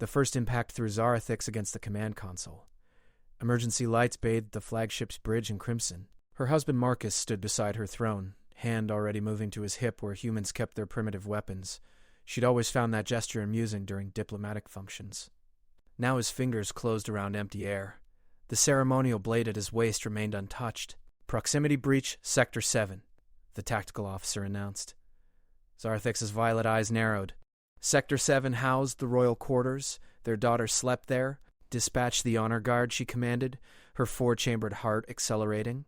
The first impact threw Zarathix against the command console. Emergency lights bathed the flagship's bridge in crimson. Her husband Marcus stood beside her throne, hand already moving to his hip where humans kept their primitive weapons. She'd always found that gesture amusing during diplomatic functions. Now his fingers closed around empty air. The ceremonial blade at his waist remained untouched. "Proximity breach, Sector 7, the tactical officer announced. Zarathix's violet eyes narrowed. Sector 7 housed the royal quarters. Their daughter slept there. Dispatch the honor guard, she commanded, her four-chambered heart accelerating.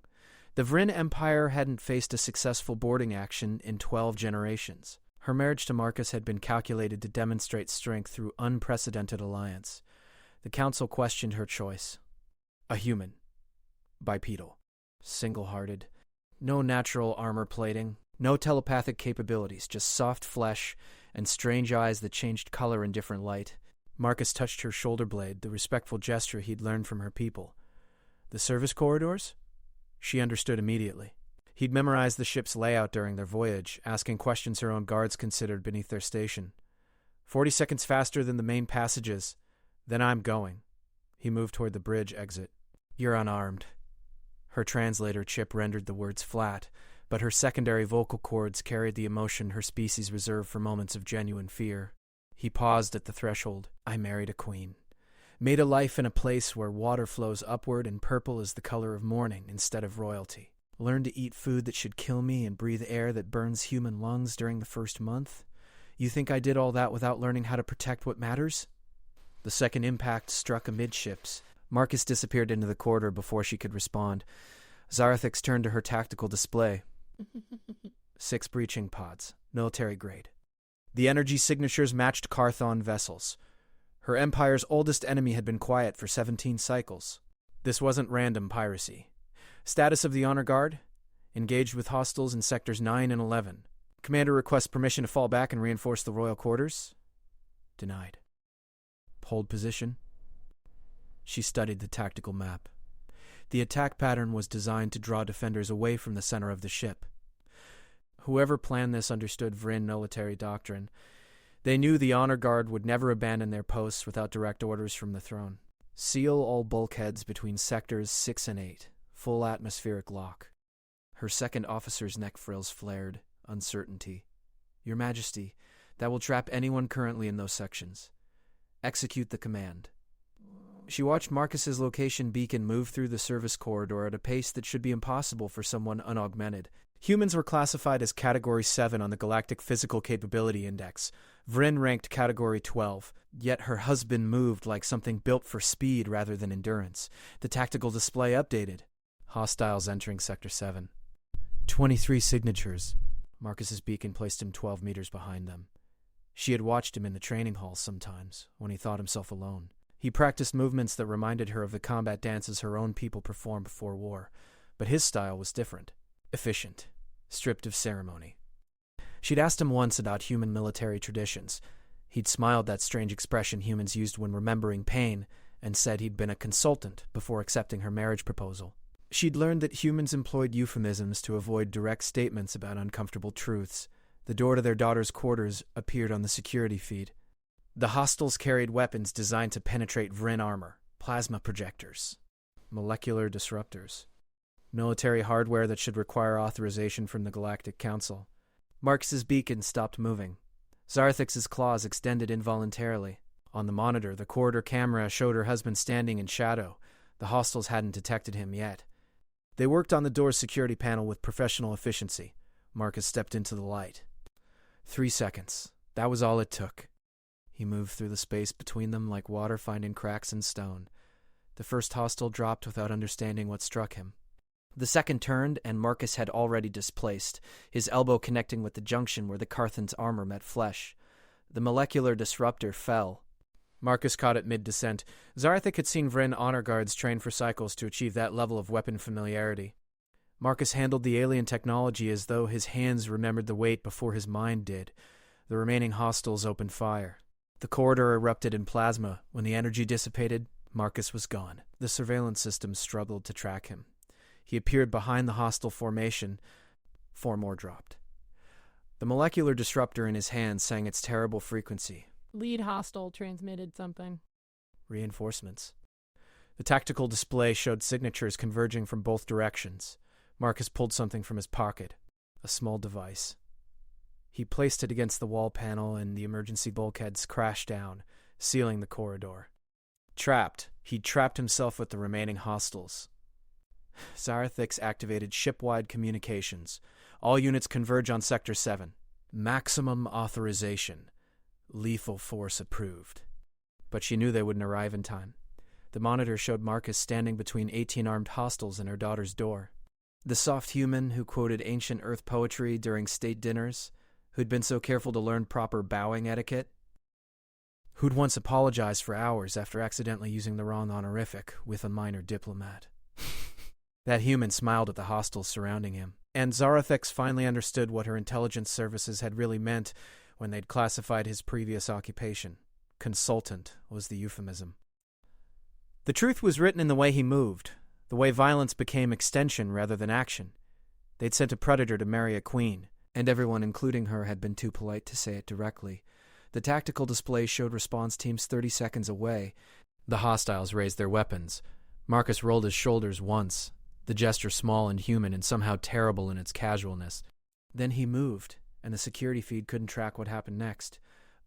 The Vryn Empire hadn't faced a successful boarding action in 12 generations. Her marriage to Marcus had been calculated to demonstrate strength through unprecedented alliance. The council questioned her choice. A human. Bipedal. Single-hearted. No natural armor plating. No telepathic capabilities, just soft flesh and strange eyes that changed color in different light. Marcus touched her shoulder blade, the respectful gesture he'd learned from her people. The service corridors? She understood immediately. He'd memorized the ship's layout during their voyage, asking questions her own guards considered beneath their station. 40 seconds faster than the main passages. Then I'm going. He moved toward the bridge exit. You're unarmed. Her translator chip rendered the words flat, but her secondary vocal cords carried the emotion her species reserved for moments of genuine fear. He paused at the threshold. I married a queen. Made a life in a place where water flows upward and purple is the color of mourning instead of royalty. Learned to eat food that should kill me and breathe air that burns human lungs during the first month? You think I did all that without learning how to protect what matters? The second impact struck amidships. Marcus disappeared into the corridor before she could respond. Zarathix turned to her tactical display. 6 breaching pods, military grade. The energy signatures matched Carthon vessels. Her empire's oldest enemy had been quiet for 17 cycles. This wasn't random piracy. Status of the honor guard? Engaged with hostiles in sectors 9 and 11. Commander requests permission to fall back and reinforce the royal quarters? Denied. Hold position? She studied the tactical map. The attack pattern was designed to draw defenders away from the center of the ship. Whoever planned this understood Vryn military doctrine. They knew the honor guard would never abandon their posts without direct orders from the throne. Seal all bulkheads between sectors 6 and 8. Full atmospheric lock. Her second officer's neck frills flared. Uncertainty. Your Majesty, that will trap anyone currently in those sections. Execute the command. She watched Marcus's location beacon move through the service corridor at a pace that should be impossible for someone unaugmented. Humans were classified as Category 7 on the Galactic Physical Capability Index. Vryn ranked Category 12, yet her husband moved like something built for speed rather than endurance. The tactical display updated. Hostiles entering Sector 7. 23 signatures. Marcus's beacon placed him 12 meters behind them. She had watched him in the training hall sometimes, when he thought himself alone. He practiced movements that reminded her of the combat dances her own people performed before war, but his style was different. Efficient. Stripped of ceremony. She'd asked him once about human military traditions. He'd smiled that strange expression humans used when remembering pain, and said he'd been a consultant before accepting her marriage proposal. She'd learned that humans employed euphemisms to avoid direct statements about uncomfortable truths. The door to their daughter's quarters appeared on the security feed. The hostiles carried weapons designed to penetrate Vryn armor, plasma projectors, molecular disruptors, military hardware that should require authorization from the Galactic Council. Marcus's beacon stopped moving. Zarathix's claws extended involuntarily. On the monitor, the corridor camera showed her husband standing in shadow. The hostiles hadn't detected him yet. They worked on the door's security panel with professional efficiency. Marcus stepped into the light. 3 seconds. That was all it took. He moved through the space between them like water finding cracks in stone. The first hostile dropped without understanding what struck him. The second turned, and Marcus had already displaced, his elbow connecting with the junction where the Carthon's armor met flesh. The molecular disruptor fell. Marcus caught it mid-descent. Zarathix had seen Vryn honor guards train for cycles to achieve that level of weapon familiarity. Marcus handled the alien technology as though his hands remembered the weight before his mind did. The remaining hostiles opened fire. The corridor erupted in plasma. When the energy dissipated, Marcus was gone. The surveillance system struggled to track him. He appeared behind the hostile formation. 4 more dropped. The molecular disruptor in his hand sang its terrible frequency. Lead hostile transmitted something. Reinforcements. The tactical display showed signatures converging from both directions. Marcus pulled something from his pocket, a small device. He placed it against the wall panel and the emergency bulkheads crashed down, sealing the corridor. Trapped, he'd trapped himself with the remaining hostiles. Zarathix activated ship-wide communications. All units converge on Sector 7. Maximum authorization. Lethal force approved. But she knew they wouldn't arrive in time. The monitor showed Marcus standing between 18 armed hostiles and her daughter's door. The soft human who quoted ancient Earth poetry during state dinners, who'd been so careful to learn proper bowing etiquette, who'd once apologized for hours after accidentally using the wrong honorific with a minor diplomat. That human smiled at the hostiles surrounding him, and Zarathix finally understood what her intelligence services had really meant when they'd classified his previous occupation. Consultant was the euphemism. The truth was written in the way he moved, the way violence became extension rather than action. They'd sent a predator to marry a queen, and everyone, including her, had been too polite to say it directly. The tactical display showed response teams 30 seconds away. The hostiles raised their weapons. Marcus rolled his shoulders once, the gesture small and human and somehow terrible in its casualness. Then he moved, and the security feed couldn't track what happened next.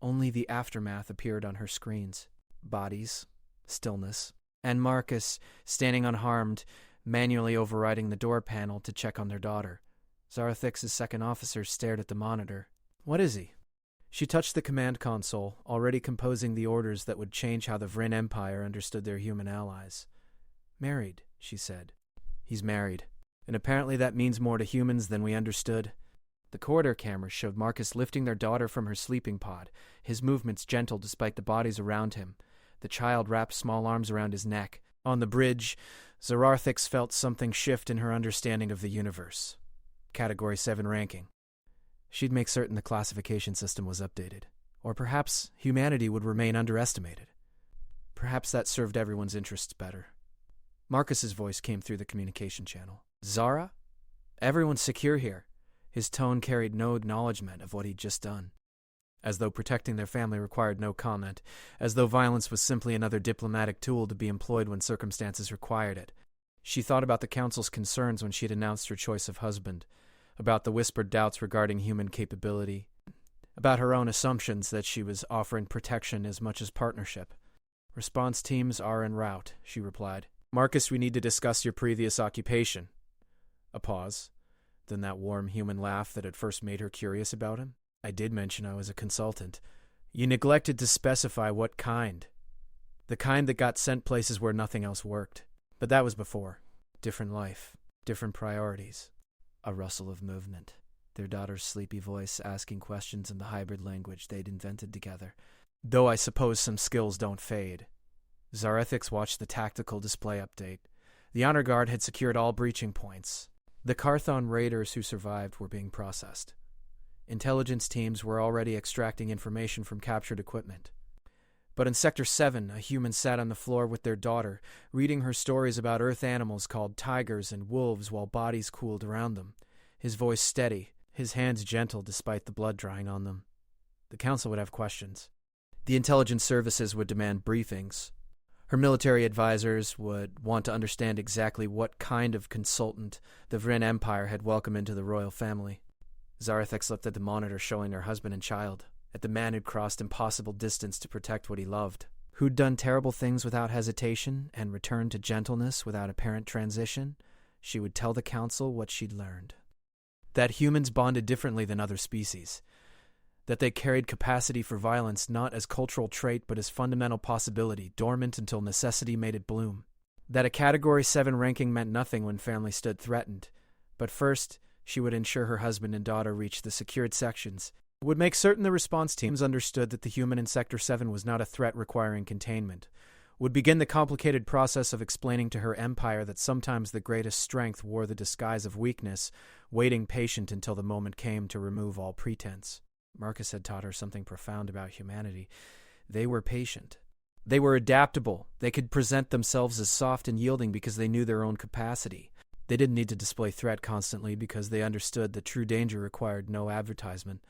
Only the aftermath appeared on her screens. Bodies, stillness, and Marcus, standing unharmed, manually overriding the door panel to check on their daughter. Zarathix's second officer stared at the monitor. "What is he?" She touched the command console, already composing the orders that would change how the Vryn Empire understood their human allies. "Married," she said. "He's married. And apparently that means more to humans than we understood." The corridor cameras showed Marcus lifting their daughter from her sleeping pod, his movements gentle despite the bodies around him. The child wrapped small arms around his neck. On the bridge, Zarathix felt something shift in her understanding of the universe. Category 7 ranking. She'd make certain the classification system was updated. Or perhaps humanity would remain underestimated. Perhaps that served everyone's interests better. Marcus's voice came through the communication channel. "Zara? Everyone's secure here." His tone carried no acknowledgement of what he'd just done. As though protecting their family required no comment. As though violence was simply another diplomatic tool to be employed when circumstances required it. She thought about the Council's concerns when she'd announced her choice of husband. About the whispered doubts regarding human capability. About her own assumptions that she was offering protection as much as partnership. "Response teams are en route," she replied. "Marcus, we need to discuss your previous occupation." A pause. Then that warm human laugh that had first made her curious about him. "I did mention I was a consultant. You neglected to specify what kind. The kind that got sent places where nothing else worked. But that was before. Different life. Different priorities." A rustle of movement. Their daughter's sleepy voice asking questions in the hybrid language they'd invented together. "Though I suppose some skills don't fade." Zarathix watched the tactical display update. The honor guard had secured all breaching points. The Carthon raiders who survived were being processed. Intelligence teams were already extracting information from captured equipment. But in Sector 7, a human sat on the floor with their daughter, reading her stories about Earth animals called tigers and wolves while bodies cooled around them. His voice steady, his hands gentle despite the blood drying on them. The Council would have questions. The intelligence services would demand briefings. Her military advisors would want to understand exactly what kind of consultant the Vryn Empire had welcomed into the royal family. Zarathix looked at the monitor showing her husband and child, at the man who'd crossed impossible distance to protect what he loved, who'd done terrible things without hesitation and returned to gentleness without apparent transition. She would tell the Council what she'd learned. That humans bonded differently than other species. That they carried capacity for violence not as cultural trait but as fundamental possibility, dormant until necessity made it bloom. That a Category 7 ranking meant nothing when family stood threatened. But first, she would ensure her husband and daughter reached the secured sections, would make certain the response teams understood that the human in Sector 7 was not a threat requiring containment, would begin the complicated process of explaining to her empire that sometimes the greatest strength wore the disguise of weakness, waiting patient until the moment came to remove all pretense. Marcus had taught her something profound about humanity. They were patient. They were adaptable. They could present themselves as soft and yielding because they knew their own capacity. They didn't need to display threat constantly because they understood that true danger required no advertisement.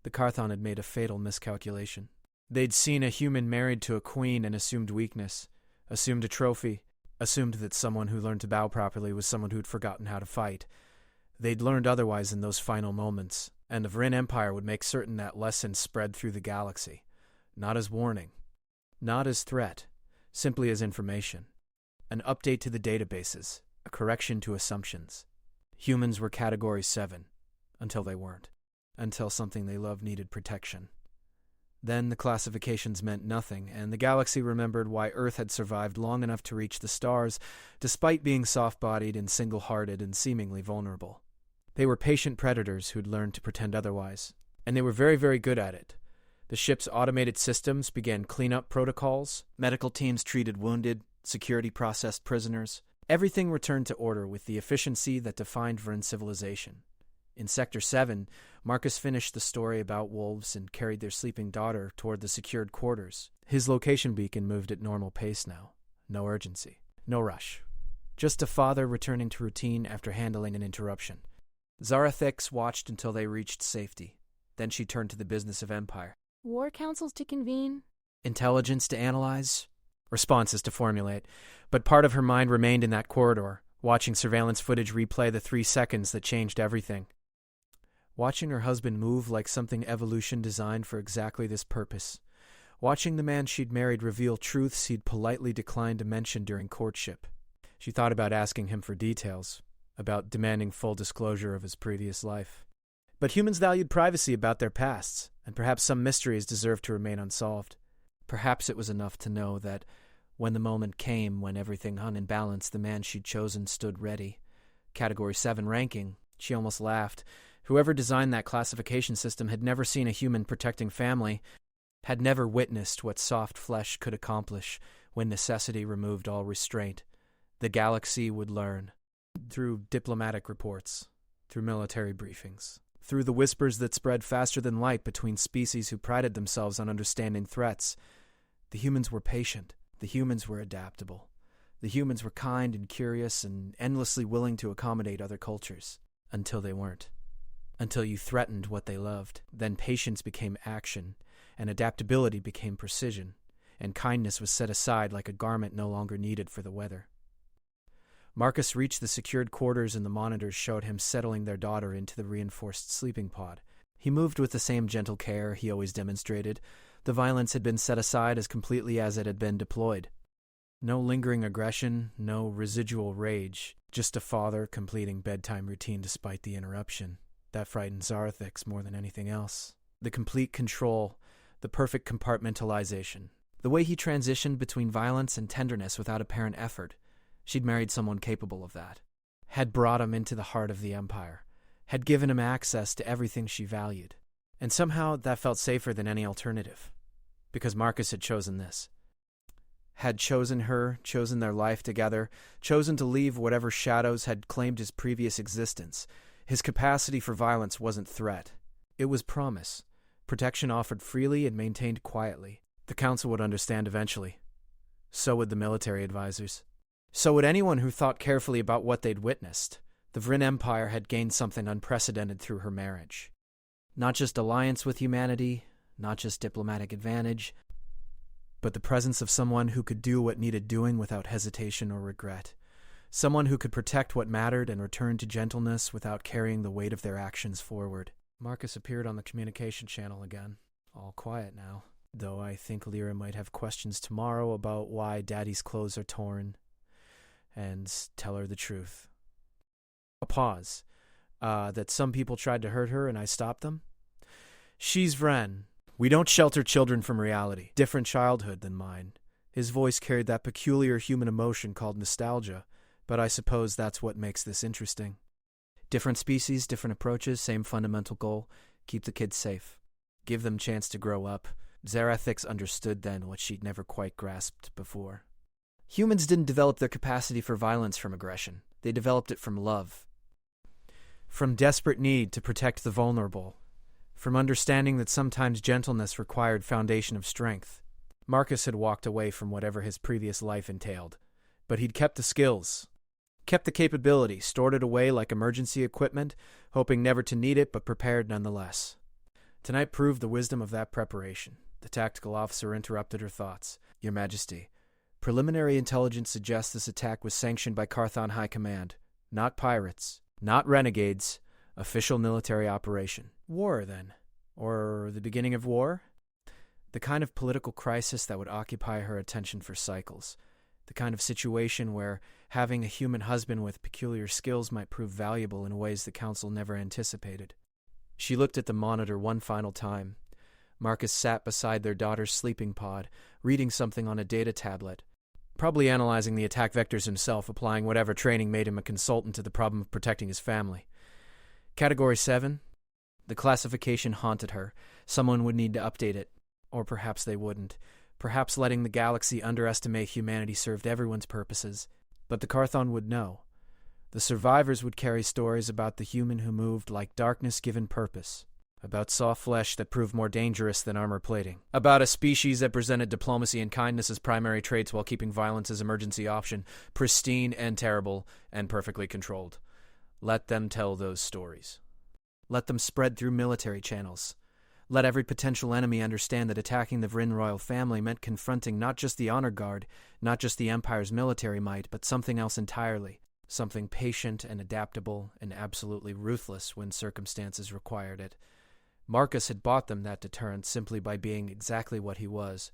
The Carthon had made a fatal miscalculation. They'd seen a human married to a queen and assumed weakness, assumed a trophy, assumed that someone who learned to bow properly was someone who'd forgotten how to fight. They'd learned otherwise in those final moments, and the Vryn Empire would make certain that lesson spread through the galaxy, not as warning, not as threat, simply as information. An update to the databases, a correction to assumptions. Humans were Category 7, until they weren't, until something they loved needed protection. Then the classifications meant nothing, and the galaxy remembered why Earth had survived long enough to reach the stars, despite being soft-bodied and single-hearted and seemingly vulnerable. They were patient predators who'd learned to pretend otherwise, and they were very, very good at it. The ship's automated systems began cleanup protocols, medical teams treated wounded, security processed prisoners. Everything returned to order with the efficiency that defined Vryn civilization. In Sector 7, Marcus finished the story about wolves and carried their sleeping daughter toward the secured quarters. His location beacon moved at normal pace now. No urgency. No rush. Just a father returning to routine after handling an interruption. Zarathix watched until they reached safety. Then she turned to the business of Empire. War councils to convene? Intelligence to analyze? Responses to formulate. But part of her mind remained in that corridor, watching surveillance footage replay the 3 seconds that changed everything. Watching her husband move like something evolution designed for exactly this purpose. Watching the man she'd married reveal truths he'd politely declined to mention during courtship. She thought about asking him for details, about demanding full disclosure of his previous life. But humans valued privacy about their pasts, and perhaps some mysteries deserved to remain unsolved. Perhaps it was enough to know that when the moment came when everything hung in balance, the man she'd chosen stood ready. Category 7 ranking, she almost laughed. Whoever designed that classification system had never seen a human protecting family, had never witnessed what soft flesh could accomplish when necessity removed all restraint. The galaxy would learn. Through diplomatic reports, through military briefings, through the whispers that spread faster than light between species who prided themselves on understanding threats. The humans were patient. The humans were adaptable. The humans were kind and curious and endlessly willing to accommodate other cultures. Until they weren't. Until you threatened what they loved. Then patience became action, and adaptability became precision, and kindness was set aside like a garment no longer needed for the weather. Marcus reached the secured quarters, and the monitors showed him settling their daughter into the reinforced sleeping pod. He moved with the same gentle care he always demonstrated. The violence had been set aside as completely as it had been deployed. No lingering aggression, no residual rage, just a father completing bedtime routine despite the interruption. That frightened Zarathix more than anything else. The complete control, the perfect compartmentalization. The way he transitioned between violence and tenderness without apparent effort. She'd married someone capable of that. Had brought him into the heart of the Empire. Had given him access to everything she valued. And somehow that felt safer than any alternative. Because Marcus had chosen this. Had chosen her, chosen their life together, chosen to leave whatever shadows had claimed his previous existence. His capacity for violence wasn't threat. It was promise. Protection offered freely and maintained quietly. The Council would understand eventually. So would the military advisors. So would anyone who thought carefully about what they'd witnessed. The Vryn Empire had gained something unprecedented through her marriage. Not just alliance with humanity, not just diplomatic advantage, but the presence of someone who could do what needed doing without hesitation or regret. Someone who could protect what mattered and return to gentleness without carrying the weight of their actions forward. Marcus appeared on the communication channel again. All quiet now. Though I think Lyra might have questions tomorrow about why Daddy's clothes are torn. And tell her the truth. A pause. That some people tried to hurt her and I stopped them? She's Vryn. We don't shelter children from reality. Different childhood than mine. His voice carried that peculiar human emotion called nostalgia. But I suppose that's what makes this interesting. Different species, different approaches, same fundamental goal. Keep the kids safe. Give them chance to grow up. Zarathix understood then what she'd never quite grasped before. Humans didn't develop their capacity for violence from aggression. They developed it from love. From desperate need to protect the vulnerable. From understanding that sometimes gentleness required foundation of strength. Marcus had walked away from whatever his previous life entailed. But he'd kept the skills. Kept the capability, stored it away like emergency equipment, hoping never to need it but prepared nonetheless. Tonight proved the wisdom of that preparation. The tactical officer interrupted her thoughts. Your Majesty, preliminary intelligence suggests this attack was sanctioned by Carthon High Command. Not pirates, not renegades. Official military operation. War, then? Or the beginning of war? The kind of political crisis that would occupy her attention for cycles. The kind of situation where having a human husband with peculiar skills might prove valuable in ways the Council never anticipated. She looked at the monitor one final time. Marcus sat beside their daughter's sleeping pod, reading something on a data tablet, probably analyzing the attack vectors himself, applying whatever training made him a consultant to the problem of protecting his family. Category 7? The classification haunted her. Someone would need to update it. Or perhaps they wouldn't. Perhaps letting the galaxy underestimate humanity served everyone's purposes. But the Carthon would know. The survivors would carry stories about the human who moved like darkness given purpose. About soft flesh that proved more dangerous than armor plating. About a species that presented diplomacy and kindness as primary traits while keeping violence as emergency option. Pristine and terrible and perfectly controlled. Let them tell those stories. Let them spread through military channels. Let every potential enemy understand that attacking the Vryn royal family meant confronting not just the honor guard, not just the Empire's military might, but something else entirely. Something patient and adaptable and absolutely ruthless when circumstances required it. Marcus had bought them that deterrence simply by being exactly what he was.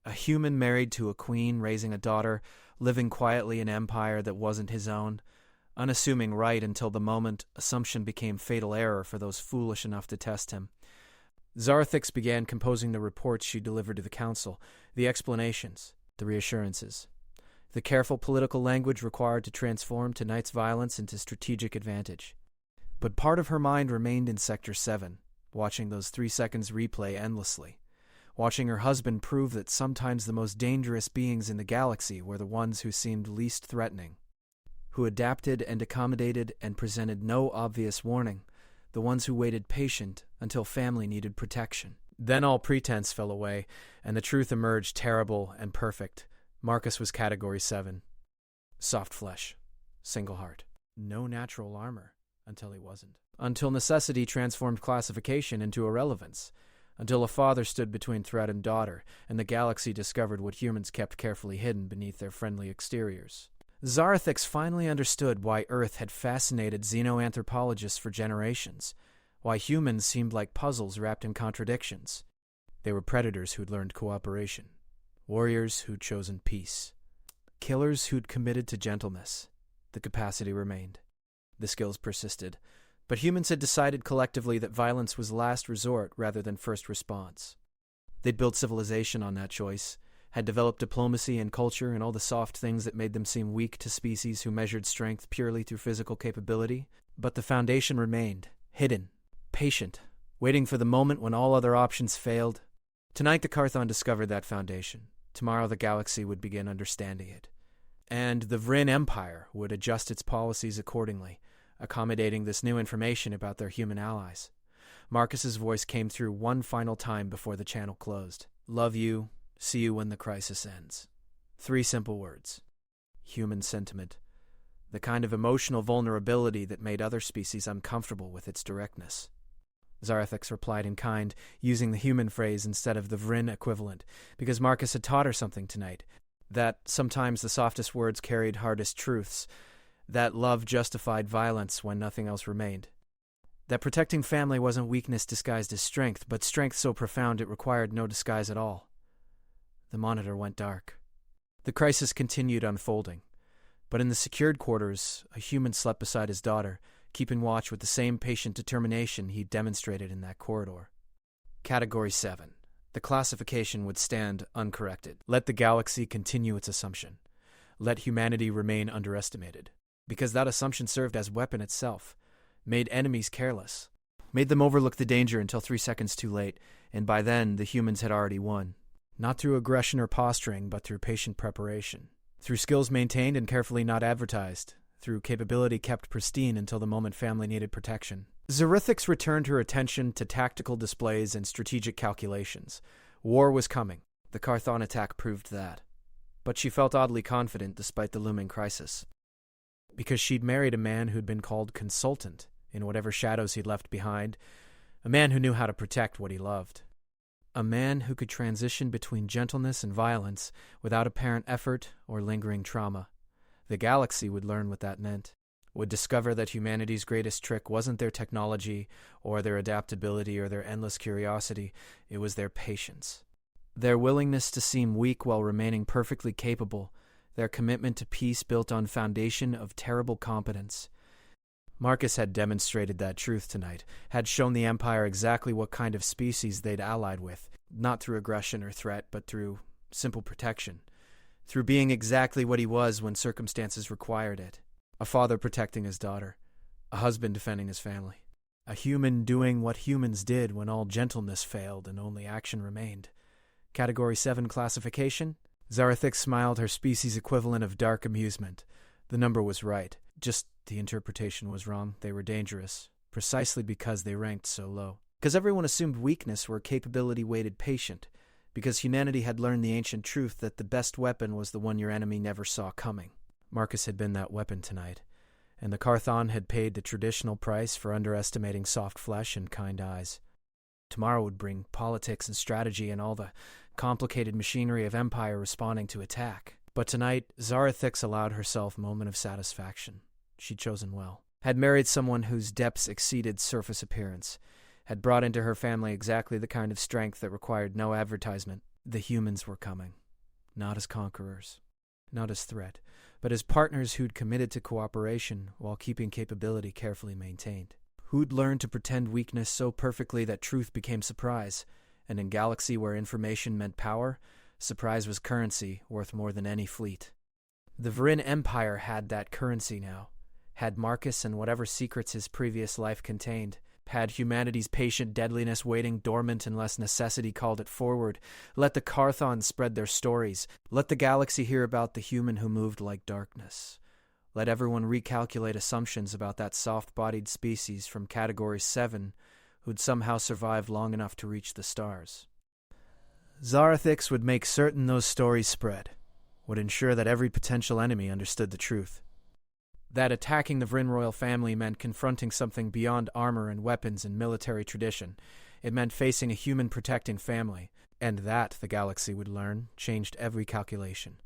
A human married to a queen, raising a daughter, living quietly in an empire that wasn't his own. Unassuming right until the moment assumption became fatal error for those foolish enough to test him. Zarathix began composing the reports she delivered to the Council, the explanations, the reassurances, the careful political language required to transform tonight's violence into strategic advantage. But part of her mind remained in Sector 7, watching those 3 seconds replay endlessly, watching her husband prove that sometimes the most dangerous beings in the galaxy were the ones who seemed least threatening, who adapted and accommodated and presented no obvious warning, the ones who waited patient until family needed protection. Then all pretense fell away, and the truth emerged terrible and perfect. Marcus was Category 7. Soft flesh. Single heart. No natural armor, until he wasn't. Until necessity transformed classification into irrelevance. Until a father stood between threat and daughter, and the galaxy discovered what humans kept carefully hidden beneath their friendly exteriors. Zarathix finally understood why Earth had fascinated xenoanthropologists for generations, why humans seemed like puzzles wrapped in contradictions. They were predators who'd learned cooperation, warriors who'd chosen peace, killers who'd committed to gentleness. The capacity remained. The skills persisted, but humans had decided collectively that violence was last resort rather than first response. They'd built civilization on that choice, had developed diplomacy and culture and all the soft things that made them seem weak to species who measured strength purely through physical capability. But the foundation remained, hidden, patient, waiting for the moment when all other options failed. Tonight the Carthon discovered that foundation. Tomorrow the galaxy would begin understanding it. And the Vryn Empire would adjust its policies accordingly, accommodating this new information about their human allies. Marcus's voice came through one final time before the channel closed. Love you. See you when the crisis ends. 3 simple words. Human sentiment. The kind of emotional vulnerability that made other species uncomfortable with its directness. Zarathix replied in kind, using the human phrase instead of the Vryn equivalent, because Marcus had taught her something tonight. That sometimes the softest words carried hardest truths. That love justified violence when nothing else remained. That protecting family wasn't weakness disguised as strength, but strength so profound it required no disguise at all. The monitor went dark. The crisis continued unfolding, but in the secured quarters, a human slept beside his daughter, keeping watch with the same patient determination he demonstrated in that corridor. Category 7. The classification would stand uncorrected. Let the galaxy continue its assumption. Let humanity remain underestimated. Because that assumption served as weapon itself, made enemies careless, made them overlook the danger until 3 seconds too late, and by then the humans had already won. Not through aggression or posturing, but through patient preparation. Through skills maintained and carefully not advertised. Through capability kept pristine until the moment family needed protection. Zarathix returned her attention to tactical displays and strategic calculations. War was coming. The Carthon attack proved that. But she felt oddly confident despite the looming crisis. Because she'd married a man who'd been called consultant in whatever shadows he'd left behind. A man who knew how to protect what he loved. A man who could transition between gentleness and violence without apparent effort or lingering trauma. The galaxy would learn what that meant. Would discover that humanity's greatest trick wasn't their technology or their adaptability or their endless curiosity, it was their patience. Their willingness to seem weak while remaining perfectly capable, their commitment to peace built on foundation of terrible competence. Marcus had demonstrated that truth tonight, had shown the Empire exactly what kind of species they'd allied with, not through aggression or threat, but through simple protection, through being exactly what he was when circumstances required it. A father protecting his daughter, a husband defending his family, a human doing what humans did when all gentleness failed and only action remained. Category 7 classification? Zarathix smiled her species equivalent of dark amusement. The number was right, just the interpretation was wrong. They were dangerous, precisely because they ranked so low. Because everyone assumed weakness were capability-weighted patient, because humanity had learned the ancient truth that the best weapon was the one your enemy never saw coming. Marcus had been that weapon tonight, and the Carthon had paid the traditional price for underestimating soft flesh and kind eyes. Tomorrow would bring politics and strategy and all the complicated machinery of Empire responding to attack. But tonight, Zarathix allowed herself a moment of satisfaction. She'd chosen well. Had married someone whose depths exceeded surface appearance. Had brought into her family exactly the kind of strength that required no advertisement. The humans were coming. Not as conquerors. Not as threat. But as partners who'd committed to cooperation while keeping capability carefully maintained. Who'd learned to pretend weakness so perfectly that truth became surprise. And in galaxy where information meant power, surprise was currency worth more than any fleet. The Varin Empire had that currency now. Had Marcus and whatever secrets his previous life contained. Had humanity's patient deadliness waiting dormant unless necessity called it forward. Let the Carthons spread their stories. Let the galaxy hear about the human who moved like darkness. Let everyone recalculate assumptions about that soft-bodied species from Category 7 who'd somehow survived long enough to reach the stars. Zarathix would make certain those stories spread, would ensure that every potential enemy understood the truth. That attacking the Vryn royal family meant confronting something beyond armor and weapons and military tradition. It meant facing a human protecting family, and that, the galaxy would learn, changed every calculation.